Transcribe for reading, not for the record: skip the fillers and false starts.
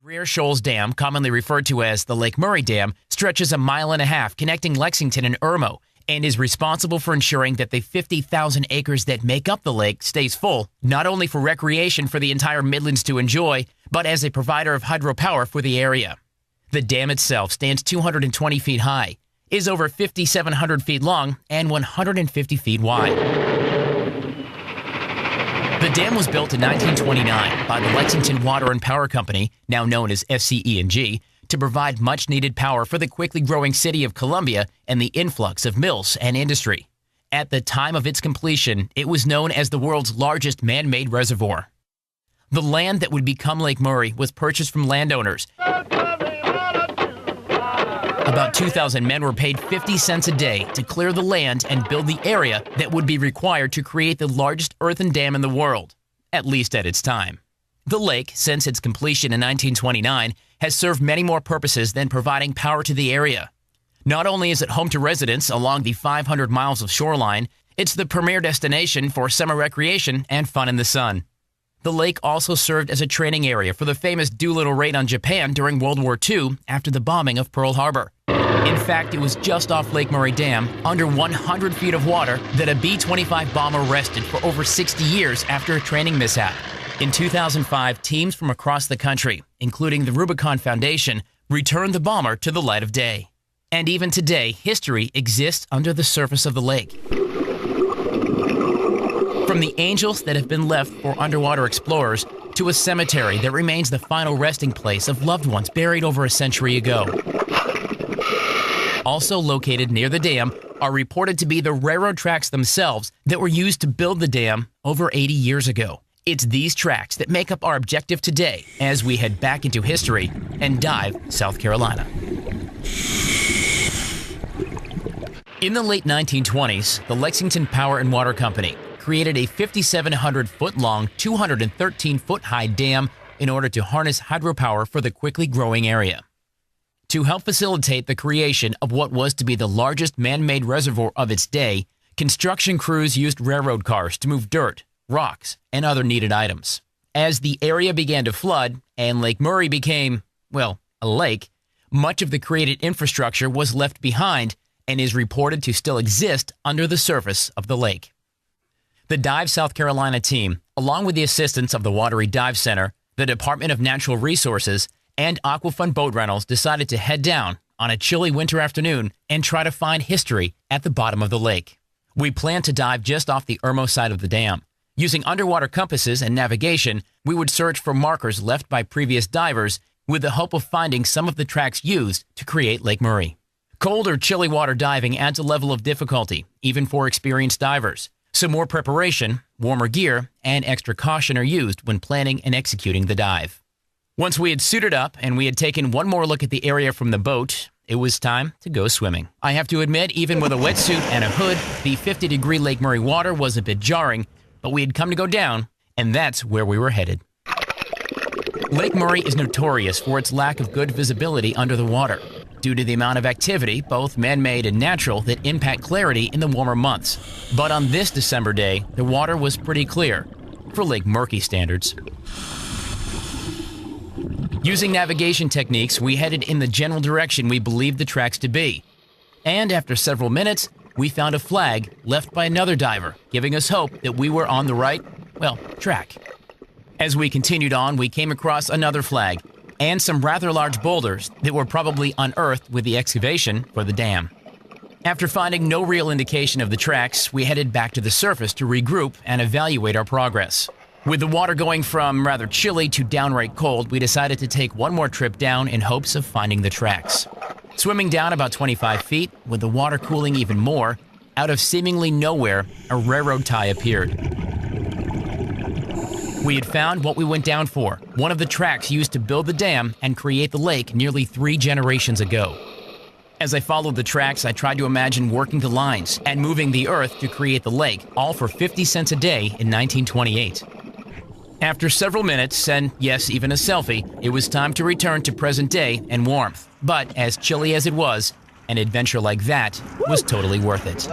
Rear Shoals Dam, commonly referred to as the Lake Murray Dam, stretches 1.5 miles connecting Lexington and Irmo and is responsible for ensuring that the 50,000 acres that make up the lake stays full, not only for recreation for the entire Midlands to enjoy, but as a provider of hydropower for the area. The dam itself stands 220 feet high, is over 5,700 feet long, and 150 feet wide. The dam was built in 1929 by the Lexington Water and Power Company, now known as FCE&G, to provide much-needed power for the quickly growing city of Columbia and the influx of mills and industry. At the time of its completion, it was known as the world's largest man-made reservoir. The land that would become Lake Murray was purchased from landowners. About 2,000 men were paid 50 cents a day to clear the land and build the area that would be required to create the largest earthen dam in the world, at least at its time. The lake, since its completion in 1929, has served many more purposes than providing power to the area. Not only is it home to residents along the 500 miles of shoreline, it's the premier destination for summer recreation and fun in the sun. The lake also served as a training area for the famous Doolittle raid on Japan during World War II after the bombing of Pearl Harbor. In fact, it was just off Lake Murray Dam, under 100 feet of water, that a B-25 bomber rested for over 60 years after a training mishap. In 2005, teams from across the country, including the Rubicon Foundation, returned the bomber to the light of day. And even today, history exists under the surface of the lake. From the angels that have been left for underwater explorers to a cemetery that remains the final resting place of loved ones buried over a century ago. Also located near the dam are reported to be the railroad tracks themselves that were used to build the dam over 80 years ago. It's these tracks that make up our objective today as we head back into history and dive South Carolina. In the late 1920s, the Lexington Power and Water Company created a 5,700-foot-long, 213-foot-high dam in order to harness hydropower for the quickly growing area. To help facilitate the creation of what was to be the largest man-made reservoir of its day, construction crews used railroad cars to move dirt, rocks, and other needed items. As the area began to flood and Lake Murray became, well, a lake, much of the created infrastructure was left behind and is reported to still exist under the surface of the lake. The Dive South Carolina team, along with the assistance of the Watery Dive Center, the Department of Natural Resources, and Aquafund Boat Rentals, decided to head down on a chilly winter afternoon and try to find history at the bottom of the lake. We planned to dive just off the Irmo side of the dam. Using underwater compasses and navigation, we would search for markers left by previous divers with the hope of finding some of the tracks used to create Lake Murray. Cold or chilly water diving adds a level of difficulty, even for experienced divers. So more preparation, warmer gear, and extra caution are used when planning and executing the dive. Once we had suited up and we had taken one more look at the area from the boat, it was time to go swimming. I have to admit, even with a wetsuit and a hood, the 50-degree Lake Murray water was a bit jarring, but we had come to go down, and that's where we were headed. Lake Murray is notorious for its lack of good visibility under the water, due to the amount of activity, both man-made and natural, that impact clarity in the warmer months. But on this December day, the water was pretty clear, for Lake Murray standards. Using navigation techniques, we headed in the general direction we believed the tracks to be. And after several minutes, we found a flag left by another diver, giving us hope that we were on the right, well, track. As we continued on, we came across another flag and some rather large boulders that were probably unearthed with the excavation for the dam. After finding no real indication of the tracks, we headed back to the surface to regroup and evaluate our progress. With the water going from rather chilly to downright cold, we decided to take one more trip down in hopes of finding the tracks. Swimming down about 25 feet, with the water cooling even more, out of seemingly nowhere, a railroad tie appeared. We had found what we went down for, one of the tracks used to build the dam and create the lake nearly 3 generations ago. As I followed the tracks, I tried to imagine working the lines and moving the earth to create the lake, all for 50 cents a day in 1928. After several minutes, and yes, even a selfie, it was time to return to present day and warmth. But as chilly as it was, an adventure like that was totally worth it.